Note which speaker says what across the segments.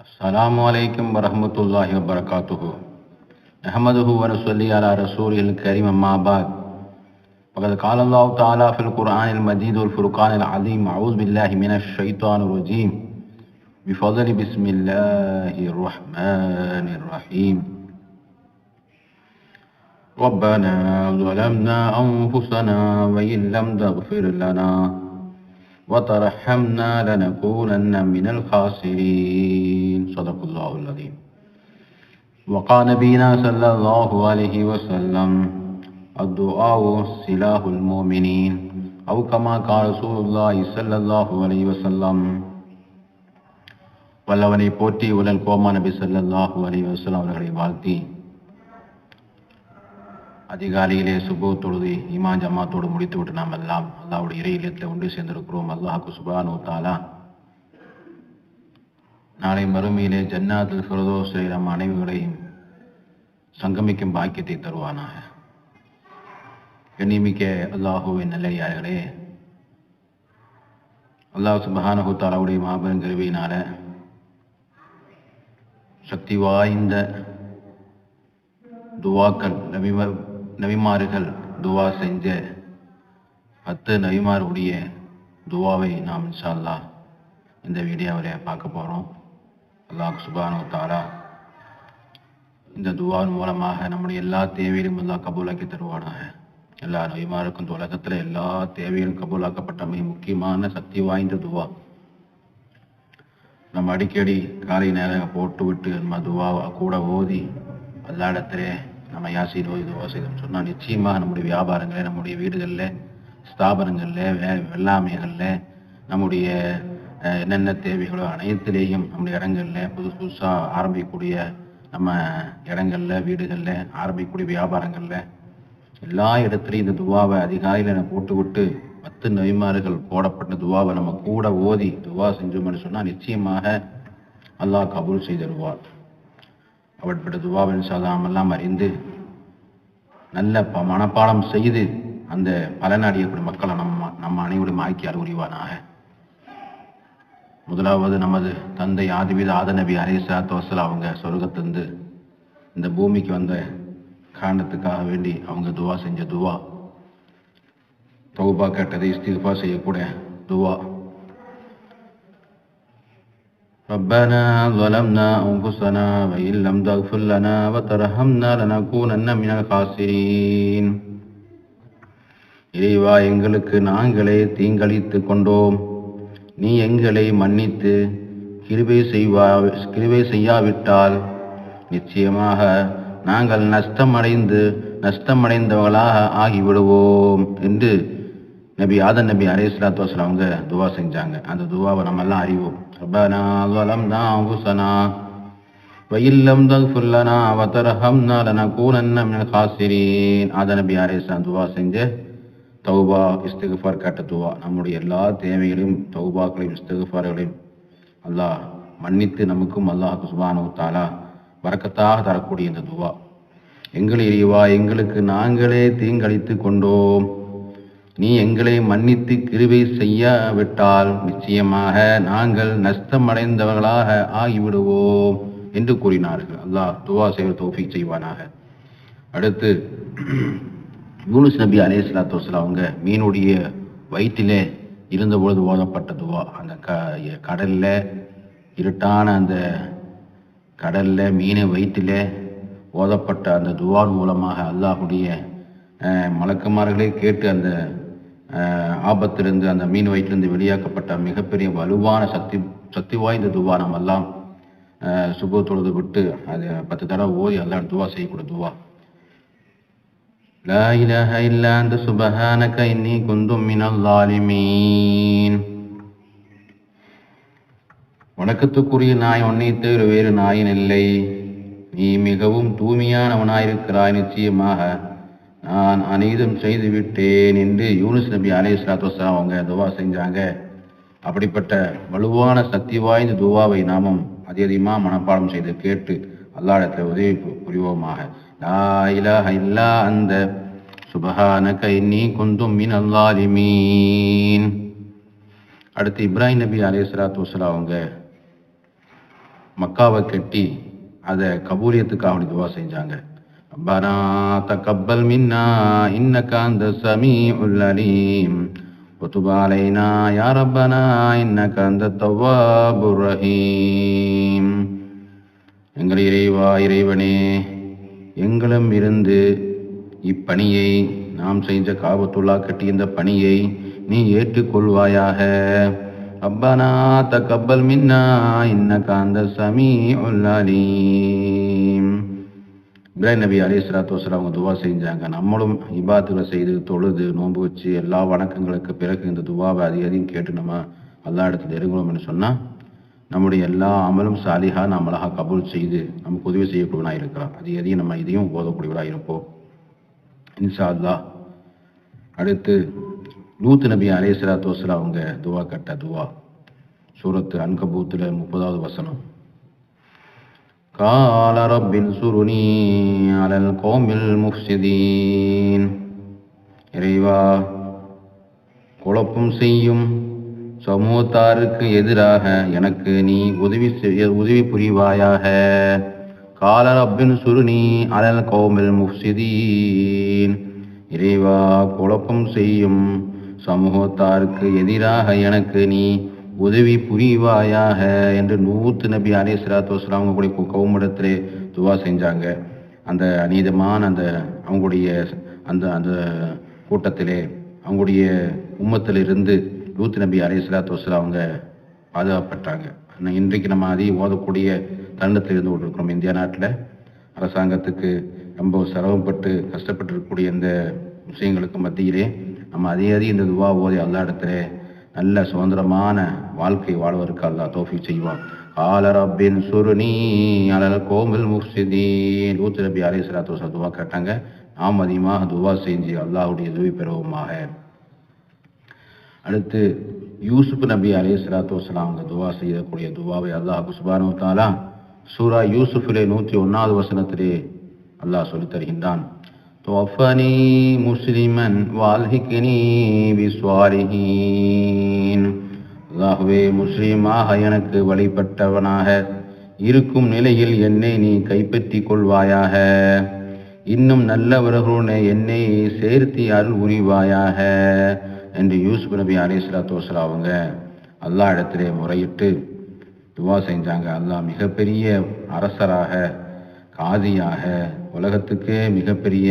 Speaker 1: अस्सलामु अलैकुम वरहमतुल्लाहि वबरकातुहु। अहमदुहु व नसल्ली अला रसूलिल करीम अम्मा बाद। फ़क़द क़ाल अल्लाहु तआला फ़िल क़ुरआनिल मजीद वल फ़ुरक़ानिल अज़ीम। अऊज़ु बिल्लाहि मिनश शैतानिर रजीम। बिफ़ज़्लि बिस्मिल्लाहिर रहमानिर रहीम। रब्बना ज़लमना अनफ़ुसना व इन लम तग़फ़िर लना वतरहमना लनकूनन्न मिनल ख़ासिरीन। सदक़ल्लाहुल अज़ीम। वक़ाल नबीना सल्लल्लाहु अलैहि वसल्लम अद्दुआउ सिलाहुल मोमिनीन औ कमा क़ाल रसूलुल्लाहि ஸல்லல்லாஹு அலைஹி வஸல்லம்। வல்லவனை போற்றி உலல் கோமா நபி ஸல்லல்லாஹு அலைஹி வஸல்லம் அவர்களை வாழ்த்தி அதிகாலையிலே சுபு தொழுது ஈமான் ஜமாத்தோடு முடித்துவிட்டு நாம் எல்லாம் அல்லாஹ்வுடைய இறை இல்லத்தில் ஒன்று சேர்ந்திருக்கிறோம். அல்லாஹ்வுக்கு சுப்ஹானஹு வ தஆலா நாளை மறுமையிலே ஜன்னாத்துல் ஃபிர்தௌஸில் நம் அனைவர்களையும் சங்கமிக்கும் பாக்கியத்தை தருவானாக. கண்ணியமிக்க அல்லாஹுவின் நல்லடியார்களே, அல்லாஹ் சுப்ஹானஹு வ தஆலாவுடைய மாபெரும் கிருபையினால சக்தி வாய்ந்த துவாக்கள் நபிமார்கள் துவா செஞ்ச 10 நபிமாருடைய துவாவை நாம் இன்ஷா அல்லாஹ் இந்த வீடியோவில் பார்க்க போகிறோம். அல்லாஹ் சுப்ஹானஹு வ தஆலா இந்த துவாவின் மூலமாக நம்முடைய எல்லா தேவையிலும் அல்லாஹ் கபூலாக்கி தருவானாக. எல்லா நபிமாருக்கும் உலகத்தில் எல்லா தேவையிலும் கபூலாக்கப்பட்ட மிக முக்கியமான சக்தி வாய்ந்த துவா. நம்ம அடிக்கடி காலை நேரம் போட்டு விட்டு நம்ம துவாவை கூட ஓதி எல்லா இடத்துல நம்ம யாசின் ஓதி துவா செய்தோம்னு சொன்னால் நிச்சயமாக நம்முடைய வியாபாரங்களில், நம்முடைய வீடுகளில், ஸ்தாபனங்களில், வெள்ளாமைகளில், நம்முடைய என்னென்ன தேவைகளோ அனைத்திலேயும் நம்முடைய இடங்களில் புதுசாக ஆரம்பிக்கக்கூடிய நம்ம இடங்களில், வீடுகளில், ஆரம்பிக்கக்கூடிய வியாபாரங்களில் எல்லா இடத்துலையும் இந்த துவாவை அதிகாலையில் நம்ம போட்டு விட்டு 10 நபிமார்கள் போடப்பட்ட துவாவை நம்ம கூட ஓதி துவா செஞ்சோம்னு சொன்னால் நிச்சயமாக அல்லாஹ் கபூல் செய்திருவார். அப்படிப்பட்ட துவாவை சாதாமெல்லாம் அறிந்து நல்ல மனப்பாடம் செய்து அந்த பலனடையக்கூடிய மக்களை நம்ம அனைவரும் ஆக்கி அருள்வானாக. முதலாவது நமது தந்தை ஆதிபிதா நபி அலைஹிஸ்ஸலாத்து வஸ்ஸலாம் அவங்க சொர்க்கத்திலிருந்து இந்த பூமிக்கு வந்த காரணத்துக்காக வேண்டி அவங்க துவா செஞ்ச துவா, தௌபா கேட்டதை இஸ்திக்ஃபார் செய்யக்கூடிய துவா. ربنا ظلمنا أنفسنا وإن لم تغفر لنا وترحمنا لنكونن من الخاسرين. இறைவா, எங்களுக்கு நாங்களே தீங்களித்து கொண்டோம், நீ எங்களை மன்னித்து கிருபை செய்யாவிட்டால் நிச்சயமாக நாங்கள் நஷ்டமடைந்தவர்களாக ஆகிவிடுவோம் என்று நபி ஆதம் நபி அலைஹிஸ்ஸலாத்து வஸ்ஸலாம் அவங்க துவா செஞ்சாங்க. அந்த துவாவை நம்ம எல்லாம் அறிவோம். ரப்பனா ஸலம்னா அன்ஃபுஸனா வ இல்லம் தக்ஃபிர் லனா வ தர்ஹம்னா லனகூனன்ன மினல் காசிரீன். ஆதம் நபி அலைஹிஸ்ஸலாம் துவா செஞ்ச தௌபா இஸ்திக்ஃபார் கேட்ட துவா. நம்முடைய எல்லா தேவைகளையும், தௌபாக்களையும், இஸ்திக்ஃபார்களையும் அல்லாஹ் மன்னித்து நமக்கும் அல்லாஹ் சுப்ஹானஹு வ தஆலா பரக்கத்தாக தரக்கூடிய இந்த துவா. எங்களை இறைவா, எங்களுக்கு நாங்களே தீங்களித்து கொண்டோம், நீ எங்களை மன்னித்து கிருபை செய்யாவிட்டால் நிச்சயமாக நாங்கள் நஷ்டமடைந்தவர்களாக ஆகிவிடுவோம் என்று கூறினார்கள். அல்லாஹ் துவா செய்ய தௌஃபீக் செய்வானாக. அடுத்து யூனுஸ் நபி அலைஹிஸ்ஸலாத்து வஸ்ஸலாம் அவங்க மீனுடைய வயிற்றிலே இருந்தபொழுது ஓதப்பட்ட துவா. அந்த கடலில், இருட்டான அந்த கடலில் மீனை வயிற்றிலே ஓதப்பட்ட அந்த துவான் மூலமாக அல்லாஹுடைய மலக்குமார்களே கேட்டு அந்த ஆபத்திலிருந்து, அந்த மீன் வயிற்றிலிருந்து வெளியாக்கப்பட்ட மிகப்பெரிய வலுவான சக்தி வாய்ந்த துவா. நம்ம எல்லாம் சுப தொழுது விட்டு அது 10 தடவை ஓதி அல்லாஹ் துவா செய்யக்கூடிய துவா. லா இலாஹ இல்லா அன்த சுப்ஹானக இன்னி குன்து மினல் ஸாலிமீன். வணக்கத்துக்குரிய நாய் உன்னை தவிர வேறு நாயன் இல்லை, நீ மிகவும் தூய்மையானவனாயிருக்கிறாய், நிச்சயமாக நான் அநீதம் செய்து விட்டேன் என்று யூனுஸ் நபி அலைஹிஸ்ஸலாத்து வஸ்ஸலாம் அவங்க துவா செஞ்சாங்க. அப்படிப்பட்ட வலுவான சக்தி வாய்ந்த துவாவை நாமும் அதிகமாக மனப்பாடம் செய்து கேட்டு அல்லாஹ்விடத்தில் உதவி புரிவோமாக. லா இலாஹ இல்லா அன்த சுப்ஹானக இன்னி குன்து மினல் ஸாலிமீன். அடுத்து இப்ராஹிம் நபி அலைஹிஸ்ஸலாத்து வஸ்ஸலாம் அவங்க மக்காவை கட்டி அதை கபூலியத்துக்காக வேண்டி துவா செஞ்சாங்க. ரப்பனா தகப்பல் மின்னா இன்னக அன்த ஸமீஉல் அலீம் வதுப் அலைனா யா ரப்பனா இன்னக அன்த தவ்வாபுர் ரஹீம். எங்கள் இறைவா, இறைவனே, எங்களும் இருந்து இப்பணியை நாம் செஞ்ச காபத்துல்லா கட்டி இந்த பணியை நீ ஏற்றுக்கொள்வாயாக. ரப்பனா தகப்பல் மின்னா இன்னக அன்த ஸமீஉல் அலீம். இப்ராஹிம் நபி அலைஹிஸ்ஸலாத்து வஸ்ஸலாம் அவங்க துவா செஞ்சாங்க. நம்மளும் இபாத்துகளை செய்து தொழுது நோன்பு வச்சு எல்லா வணக்கங்களுக்கு பிறகு இந்த துவாவை அதிகம் கேட்டு நம்ம அல்லா இடத்துல நெருங்கணும் என்று சொன்னால் நம்முடைய எல்லா அமலும் சாலிஹா நாம் அழகாக கபூல் செய்து நமக்கு உதவி செய்யக்கூடியவனாக இருக்கிறான். அதையும் நம்ம இதையும் போதக்கூடியவராக இருப்போம் இன்ஷா அல்லாஹ். அடுத்து லூத் நபி அலைஹிஸ்ஸலாத்து வஸ்ஸலாம் அவங்க துவா கட்ட துவா சூரத்து அன்கபூத்தில் 30வது வசனம். கால ரப்பின் சுருனி அலல் கௌமில் முஃப்ஸிதீன். இறைவா, குழப்பம் செய்யும் சமூகத்தாருக்கு எதிராக எனக்கு நீ உதவி புரிவாயாக. கால ரப்பின் சுருனி அலல் கௌமில் முஃப்ஸிதீன். இறைவா, குழப்பம் செய்யும் சமூகத்தாருக்கு எதிராக எனக்கு நீ உதவி புரிவாயாக என்று லூத் நபி அலைஹிஸ்ஸலாத்து வஸ்ஸலாம் அவங்களுடைய கௌமிடத்திலே துவா செஞ்சாங்க. அந்த அநீதமான அவங்களுடைய அந்த கூட்டத்திலே அவங்களுடைய உம்மத்திலிருந்து லூத் நபி அலைஹிஸ்ஸலாத்து வஸ்ஸலாம் அவங்க பாதுகாப்பட்டாங்க. இன்றைக்கு நம்ம அதிகம் ஓதக்கூடிய தருணத்தில் இருந்து கொண்டிருக்கிறோம். இந்தியா நாட்டில் அரசாங்கத்துக்கு ரொம்ப சிரமப்பட்டு கஷ்டப்பட்டு இருக்கக்கூடிய இந்த விஷயங்களுக்கு மத்தியிலே நம்ம அதிகம் இந்த துவா ஓதி அல்லா இடத்துல நல்ல சுதந்திரமான வாழ்க்கை வாழ்வதற்கு அல்லாஹ் தௌஃபீக் செய்வான். கால ரப்பின் சுருனி அலல் கௌமில் முஃப்ஸிதீன். லூத் நபி அலைஹிஸ்ஸலாத்து வஸ்ஸலாம் துவா கேட்டாங்க. நாம் அதிகமாக துவா செஞ்சு அல்லாஹ்வுடைய உதவி பெறுவோமாக. அடுத்து யூசுப் நபி அலைஹிஸ்ஸலாத்து வஸ்ஸலாம் அவங்க துவா செய்யக்கூடிய துவாவை அல்லாஹ் சுப்ஹானஹு வ தஆலா சூரா யூசுஃபிலே 101வது வசனத்திலே அல்லாஹ் சொல்லித் தருகின்றான். தவஃபனி முஸ்லிமன் வால்ஹிக்னி பிஸ்வாலிஹீன். அல்லாஹ்வே, முஸ்லிமாக எனக்கு வழிபட்டவனாக இருக்கும் நிலையில் என்னை நீ கைப்பற்றி கொள்வாயாக. இன்னும் நல்லவர்களுடன் என்னை சேர்த்தி அருள் புரிவாயாக என்று யூசுப் நபி அலைஹிஸ்ஸலாத்து வஸ்ஸலாம் அவங்க அல்லாஹ் இடத்திலே முறையிட்டு துவா செஞ்சாங்க. அல்லாஹ் மிகப்பெரிய அரசராக, காதியாக, உலகத்துக்கே மிகப்பெரிய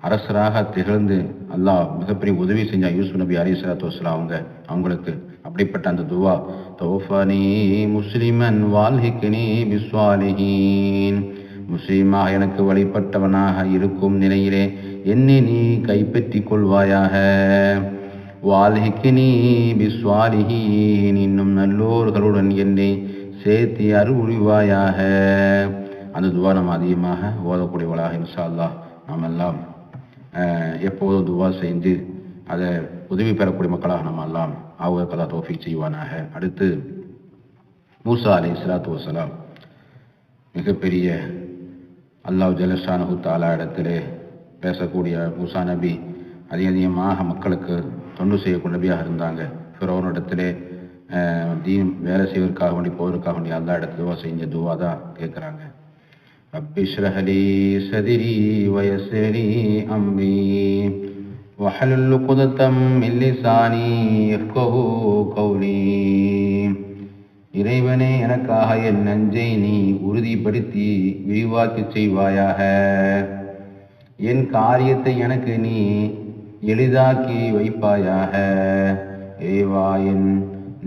Speaker 1: அரசராக திகழ்ந்து அல்லாஹ் மிகப்பெரிய உதவி செஞ்சா யூசுப் நபி அலைஹிஸ்ஸலாத்து வஸ்ஸலாம் அவங்களுக்கு. அப்படிப்பட்ட அந்த துவா தௌஃபனி முஸ்லிமன் வால்ஹிக்னி பிஸ்வாலிஹீன். முஸ்லீமாக எனக்கு வழிபட்டவனாக இருக்கும் நிலையிலே என்னை நீ கைப்பற்றி கொள்வாயாக. வால்ஹிக்னி பிஸ்வாலிஹீன். இன்னும் நல்லோர்களுடன் என்னை சேர்த்தி அருள் புரிவாயாக. அந்த துவா நம்ம அதிகமாக ஓதக்கூடியவளாக இன்ஷா அல்லாஹ் நாம் எல்லாம் எப்போதும் துவா செஞ்சு அதை உதவி பெறக்கூடிய மக்களாக நம்ம எல்லாம் ஆவதற்கெல்லாம் தௌஃபீக் செய்வானாக. அடுத்து மூசா அலைஹிஸ்ஸலாத்து வஸ்ஸலாம் மிகப்பெரிய அல்லாஹ் ஜல்லஷானஹு தஆலா இடத்திலே பேசக்கூடிய மூசா நபி அதிகமாக மக்களுக்கு தொண்டு செய்யக்கூடிய நபியாக இருந்தாங்க. ஃபிரௌனிடத்திலே தீன் வேலை செய்வதற்காக வேண்டி போவதற்காக வேண்டி அல்லா இடத்துல துவா செஞ்ச துவா தான் கேட்குறாங்க. ரப்பி இஷ்ரஹ் லீ ஸத்ரி வயஸ்ஸிர் லீ அம்ரி வஹ்லுல் உக்தம் மின் லிசானி யஃப்கஹு கௌலி. இறைவனே, எனக்காக என் நெஞ்சை நீ உறுதிப்படுத்தி விரிவாக்கி செய்வாயாக. என் காரியத்தை எனக்கு நீ எளிதாக்கி வைப்பாயாக. ஏவா, என்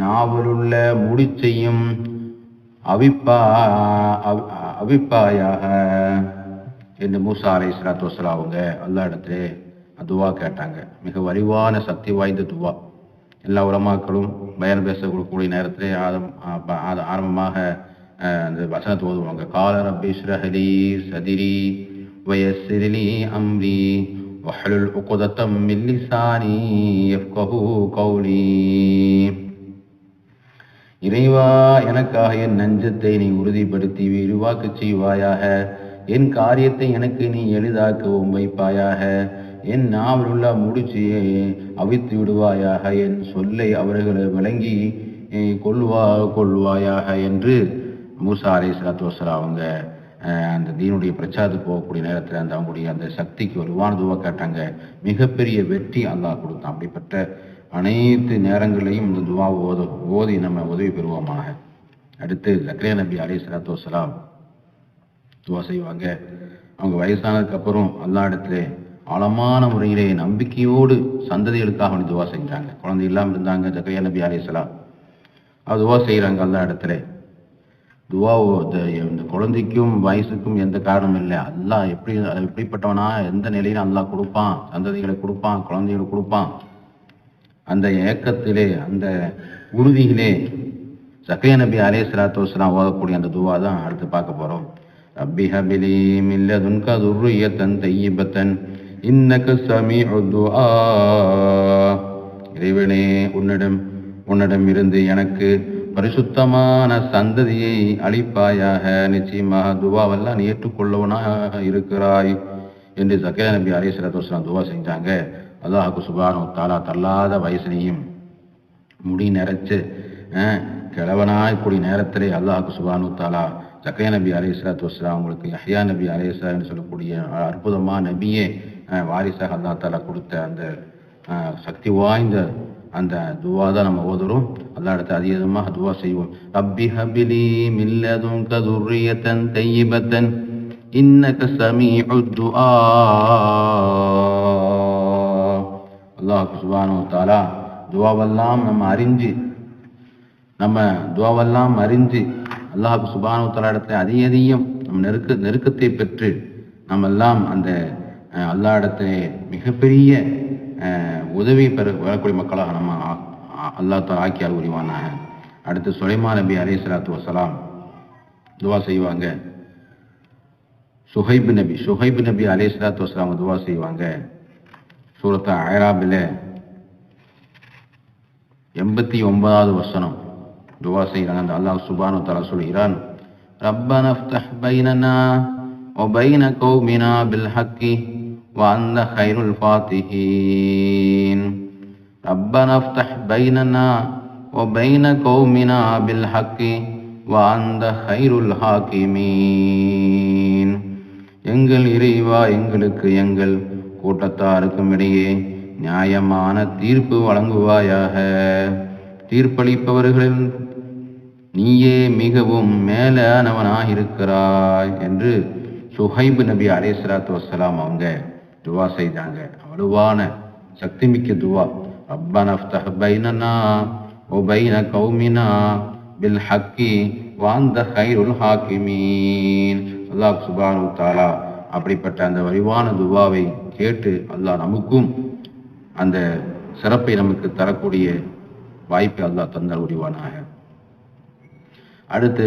Speaker 1: நாவலுள்ள முடிச்சையும் அவிப்பாயாக என்று மூசா அலைஹிஸ்ஸலாத்து வஸ்ஸலாம் அவங்க அல்லா இடத்துல துவா கேட்டாங்க. மிக வலிவான சக்தி வாய்ந்த துவா. எல்லா உலமாக்களும் பயான் பேசக்கூடிய நேரத்திலே ஆரம்பமாக அந்த வசனத்தை ஓதுவாங்க. கால ரப்பி இஷ்ரஹ் லீ ஸத்ரி வயஸ்ஸிர் லீ அம்ரி வஹ்லுல் உக்தம் மின் லிசானி யஃப்கஹு கௌலி. இறைவா, எனக்காக என் நெஞ்சத்தை நீ உறுதிப்படுத்தி விரிவாக்க செய்வாயாக. என் காரியத்தை எனக்கு நீ எளிதாக்கவும் வைப்பாயாக. என் நாவலுள்ள முடிச்சியை அவித்து விடுவாயாக. என் சொல்லை அவர்களை விளங்கி கொள்வாயாக என்று மூசா அலைஹிஸ்ஸலாத்து வஸ்ஸலாம் அவங்க அந்த தீனுடைய பிரச்சாரத்துக்கு போகக்கூடிய நேரத்தில் அந்த அவங்களுடைய அந்த சக்திக்கு வலுவான துவா கேட்டாங்க. மிகப்பெரிய வெற்றி அல்லாஹ் கொடுத்தான். அப்படிப்பட்ட அனைத்து நேரங்களையும் இந்த துவா ஓதி நம்ம உதவி பெறுவோமாக. அடுத்து ஜக்கரியா நபி அலைஹிஸ்ஸலாத்து வஸ்ஸலாம் துவா செய்வாங்க. அவங்க வயசானதுக்கு அப்புறம் அல்லாஹ் இடத்துல ஆழமான முறையிலே நம்பிக்கையோடு சந்ததிகளுக்காக அவனை துவா செஞ்சாங்க. குழந்தை இல்லாமல் இருந்தாங்க ஜக்கரியா நபி அலைஹிஸ்ஸலாம். அவர் துவா செய்கிறாங்க அல்லாஹ் இடத்துல. இந்த குழந்தைக்கும் வயசுக்கும் எந்த காரணம் இல்லை. அல்லாஹ் எப்படிப்பட்டவனா எந்த நிலையில அல்லாஹ் கொடுப்பான், சந்ததிகளை கொடுப்பான், குழந்தைகளை கொடுப்பான். அந்த ஏக்கத்திலே அந்த உறுதியிலே ஜக்கரியா நபி அலைஹிஸ்ஸலாத்து வஸ்ஸலாம் ஓதக்கூடிய அந்த துவா தான் அடுத்து பார்க்க போறோம். ரப்பி ஹபிலி மின் லதுன்க துர்ரியத்தன் தய்யிபத்தன் இன்னக ஸமீஉத் துஆ. இறைவனே, உன்னிடம் இருந்து எனக்கு பரிசுத்தமான சந்ததியை அளிப்பாயாக. நிச்சயமாக துவாவெல்லாம் நீ ஏற்றுக்கொள்ளவனாக இருக்கிறாய் என்று ஜக்கரியா நபி அலைஹிஸ்ஸலாத்து வஸ்ஸலாம் துவா செஞ்சாங்க. அல்லாஹ் சுப்ஹானஹு வ தஆலா தள்ளாத வயசினையும் முடி நிறைச்சு கிழவனாய் கூடிய நேரத்திலே அல்லாஹ் சுப்ஹானஹு வ தஆலா ஜக்கரியா நபி அலைஹிஸ்ஸலாத்து வஸ்ஸலாம் அவங்களுக்கு யஹ்யா நபி அலைஹிஸ்ஸலாம் சொல்லக்கூடிய அற்புதமான நபியே வாரிசாக அல்லாஹ் தஆலா கொடுத்த அந்த சக்தி வாய்ந்த அந்த துவா தான் நம்ம ஓதுறோம். அல்லாஹ் இடத்துல அதிகமாக துவா செய்வோம். ரப்பி ஹபிலி மின் லதுன்க துர்ரியத்தன் தய்யிபத்தன் இன்னக ஸமீஉத் துஆ. அல்லாஹ் சுப்ஹானஹு வ தஆலா துவாவெல்லாம் அறிஞ்சு அல்லாஹ் சுப்ஹானஹு வ தஆலா இடத்துல அதிகம் நம்ம நெருக்கத்தை பெற்று நம்ம எல்லாம் அந்த அல்லாஹ் இடத்துல மிகப்பெரிய உதவி வரக்கூடிய மக்களாக நம்ம அல்லாஹ் தஆலா ஆக்கி அருள்வானாக. அடுத்து சுலைமான் நபி அலைஹிஸ்ஸலாத்து வஸ்ஸலாம் துவா செய்வாங்க. சுஹைப் நபி அலைஹிஸ்ஸலாத்து வஸ்ஸலாம் துவா செய்வாங்க. சூரத் அராபில் 89வது வசனம் துவா செய்கிறாங்க. அந்த அல்லாஹ் சுப்ஹானஹு வ தஆலா சொல்கிறான், ரப்பனா ஃப்தஹ் பைனனா வ பைன கௌமினா பில் ஹக்கி வ அன்த கைருல் ஃபாத்திஹீன். ரப்பனா ஃப்தஹ் பைனனா வ பைன கௌமினா பில் ஹக்கி வ அன்த கைருல் ஹாக்கிமீன். எங்கள் இறைவா, எங்களுக்கு எங்கள் கூட்டத்தாருக்கும் இடையே நியாயமான தீர்ப்பு வழங்குவாயாக. தீர்ப்பளிப்பவர்களில் நீயே மிகவும் மேலானவனாயிருக்கிறாய் என்று சுஹைப் நபி அலைஹிஸ்ஸலாத்து வஸ்ஸலாம் அவங்க துவா செய்தாங்க. வலுவான சக்தி மிக்க துவா. ரப்பனா ஃப்தஹ் பைனனா வ பைன கௌமினா பில் ஹக்கி வ அன்த கைருல் ஹாக்கிமீன். அல்லாஹ் சுப்ஹானஹு வ தஆலா அப்படிப்பட்ட அந்த வலிவான துவாவை கேட்டு அல்லாஹ் நமக்கும் அந்த சிறப்பை நமக்கு தரக்கூடிய வாய்ப்பை அல்லாஹ் தந்தால் உரிவானாக. அடுத்து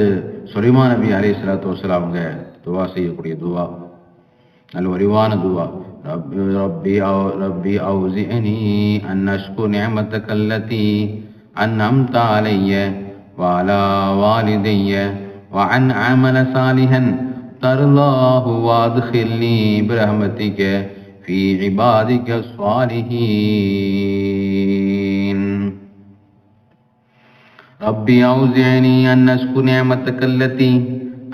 Speaker 1: சுலைமான் நபி அலைஹிஸ்ஸலாத்து வஸ்ஸலாம் அவங்க துவா செய்யக்கூடிய துவா நல்ல வலிவான துவா. ரப்பி அவுஸிஅனி அன் அஷ்குர நிஅமதக அல்லதி அன்அம்த அலைய வ அலா வாலிதைய வ அன் அமல சாலிஹன் தர்லாஹு வஅத்கில்னி பிரஹ்மதிக ஃபீ இபாதிக ஸாலிஹீன். ரப்பி அவுஸிஅனி அன் அஷ்குர நிஅமதக அல்லதி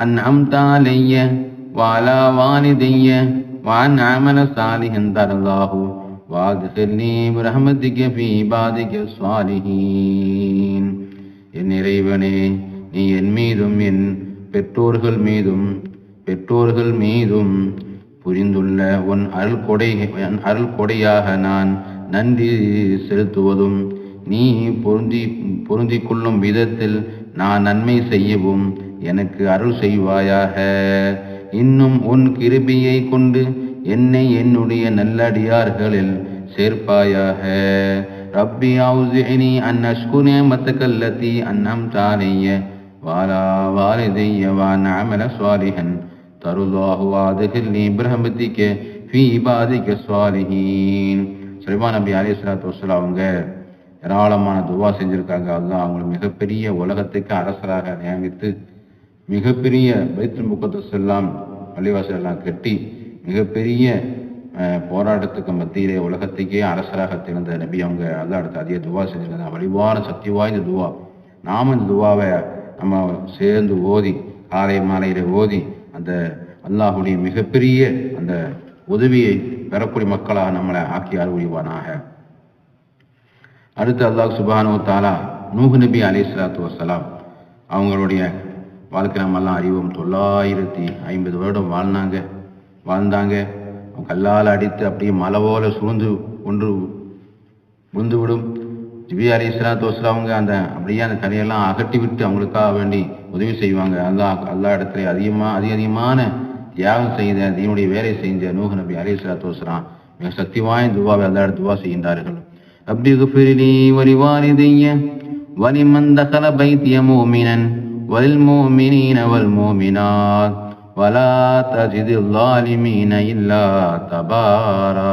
Speaker 1: அன்அம்த அலைய வ அலா வாலிதைய வ அன் அமல சாலிஹன் தர்லாஹு வஅத்கில்னி பிரஹ்மதிக ஃபீ இபாதிக ஸாலிஹீன். என் இறைவனே, நீ என் மீதும் என் பெற்றோர்கள் மீதும் புரிந்துள்ள உன் அருள் கொடையாக நான் நன்றி செலுத்துவதும், நீ பொருந்திக் கொள்ளும் விதத்தில் நான் நன்மை செய்யவும் எனக்கு அருள் செய்வாயாக. இன்னும் உன் கிருபையை கொண்டு என்னை என்னுடைய நல்லடியார்களில் சேர்ப்பாயாக. ரப்பி அவுஸிஅனி அன் அஷ்குர நிஅமதக அல்லதி அன்அம்த அலைய வ அலா வாலிதைய வ அன் அமல ஸாலிஹன் தர்லாஹு வஅத்கில்னி பிரஹ்மதிக ஃபீ இபாதிக ஸாலிஹீன். சுலைமான் நபி அலைஹிஸ்ஸலாத்து வஸ்ஸலாம் அவங்க ஏராளமான துவா செஞ்சிருக்காங்க. அல்லாஹ் அவங்களை மிகப்பெரிய உலகத்துக்கு அரசராக நியமித்து மிகப்பெரிய பைத்துல் முகத்தஸ் எல்லாம் பள்ளிவாசல் எல்லாம் கட்டி மிகப்பெரிய போராட்டத்துக்கு மத்தியிலே உலகத்துக்கே அரசராக திறந்த நபி அவங்க அல்லாஹ் அடுத்து அதிக துவா செஞ்சிருக்காங்க. வலிவான சக்தி வாய்ந்த துவா. நாம இந்த துவாவை நம்ம சேர்ந்து ஓதி காலை மாலையில ஓதி அந்த அல்லாஹுடைய மிகப்பெரிய அந்த உதவியை பெறக்கூடிய மக்களாக நம்மளை ஆக்கி அருள்வானாக. அடுத்து அல்லாஹ் சுப்ஹானஹு வ தஆலா நூஹ் நபி அலைஹிஸ்ஸலாத்து வஸ்ஸலாம் அவங்களுடைய வாழ்க்கை நம்மெல்லாம் அறிவோம். 950 வருடம் வாழ்ந்தாங்க. அவங்க கல்லால் அடித்து அப்படியே மலை போல சூழ்ந்து ஒன்று விழுந்துவிடும். நபி அலைஹிஸ்ஸலாத்து வஸ்ஸலாம் அவங்க அப்படியே அந்த கரையெல்லாம் அகட்டி விட்டு அவங்களுக்காக வேண்டி உதவி செய்வாங்க. அல்லா இடத்துல அதிகமான தியாகம் செய்த தீனுடைய வேலை செஞ்ச நூஹ் நபி அலைஹிஸ்ஸலாத்து வஸ்ஸலாம் மிக சக்தி வாய்ந்த துவாவை அல்லா துவா செய்கின்றார்கள். ரப்பி குஃபிர்லி வலிவாலிதைய வலிமன் தகல பைத்திய மூமினன் வலில் மூமினீன வல் மூமினாத் வலா தஜிதில் ஸாலிமீன இல்லா தபாரா.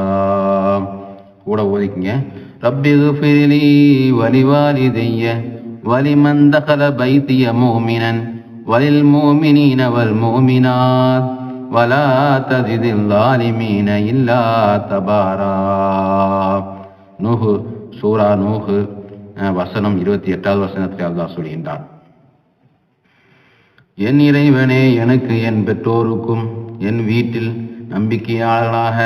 Speaker 1: கூட ஓதிக்கங்க. ரப்பி குஃபிர்லி வலிவாலிதைய வலிமன் தகல பைத்திய மூமினன் வலில் மூமினீன வல் மூமினாத் வலா தஜிதில் ஸாலிமீன இல்லா தபாரா. நூஹ் சூரா நூஹ் வசனம் 28வது வசனத்தில் அல்லாஹ் சொல்கின்றான், என் இறைவனே, எனக்கு என் பெற்றோருக்கும் என் வீட்டில் நம்பிக்கையாளர்களாக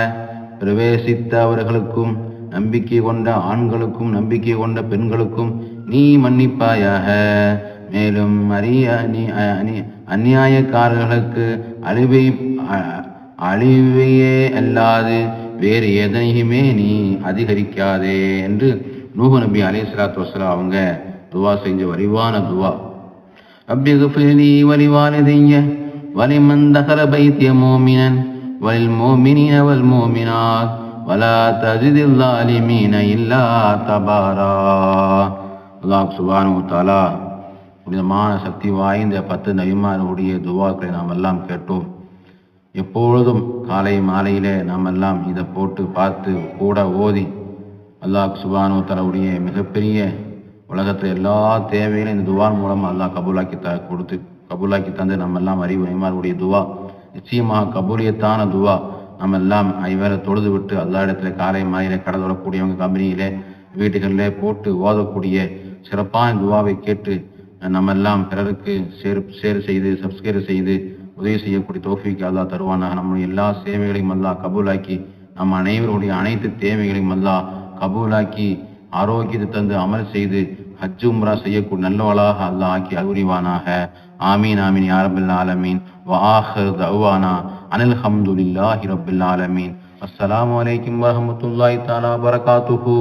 Speaker 1: பிரவேசித்த அவர்களுக்கும் நம்பிக்கை கொண்ட ஆண்களுக்கும் நம்பிக்கை கொண்ட பெண்களுக்கும் நீ மன்னிப்பாயாக. மேலும் அநியாயக்காரர்களுக்கு அழிவையே அல்லாது வேறு எதனையுமே நீ அதிகரிக்காதே என்று நூஹ் நபி அலைஹிஸ்ஸலாத்து வஸ்ஸலாம் அவங்க துவா செஞ்ச வலிவான துவா. ரப்பி குஃபிர்லி வலிவாலிதைய வலிமன் தகல பைத்திய மூமினன் வலில் மூமினீன வல் மூமினாத் வலா தஜிதில் ஸாலிமீன இல்லா தபாரா. அல்லாஹ் சுப்ஹானஹு வ தஆலா புனிதமான சக்தி வாய்ந்த 10 நபிமார்களுடைய துவாக்களை நாம் எல்லாம் கேட்டோம். எப்பொழுதும் காலை மாலையிலே நாம் எல்லாம் இதை போட்டு பார்த்து கூட ஓதி அல்லாஹ் சுப்ஹானஹு வ தஆலாவுடைய மிகப்பெரிய உலகத்தில் எல்லா தேவைகளையும் இந்த துவா மூலம் அல்லாஹ் கபூலாக்கி தந்து நம்ம எல்லாம் நபிமார்களுடைய துவா நிச்சயமாக கபூலியத்தான துவா. நம்ம எல்லாம் ஐவேளை தொழுது விட்டு அல்லா இடத்துல காலை மாலையில கடந்து வரக்கூடியவங்க கம்பெனியிலே வீடுகளிலே போட்டு ஓதக்கூடிய சிறப்பான துவாவை கேட்டு நம்ம எல்லாம் பிறருக்கு ஷேர் செய்து சப்ஸ்கிரைப் செய்து உதவி செய்யக்கூடிய தௌஃபீக் அல்லாஹ் தருவானாக. நம்முடைய எல்லா சேவைகளையும் அல்லாஹ் கபூலாக்கி நம்ம அனைவருடைய அனைத்து தேவைகளையும் அல்லாஹ் கபூலாக்கி ஆரோக்கியத்தை தந்து அமல் செய்து ஹஜ் உம்ரா செய்யக்கூடிய நல்லவளாக அல்லாஹ் ஆக்கி அருள்வானாக. ஆமீன் ஆமீன் யா ரப்பல் ஆலமீன். வ ஆகிரு தஅவானா அனில் ஹம்துலில்லாஹி ரப்பில் ஆலமீன். அஸ்ஸலாமு அலைக்கும் வரஹ்மத்துல்லாஹி தஆலா வபரகாத்துஹு.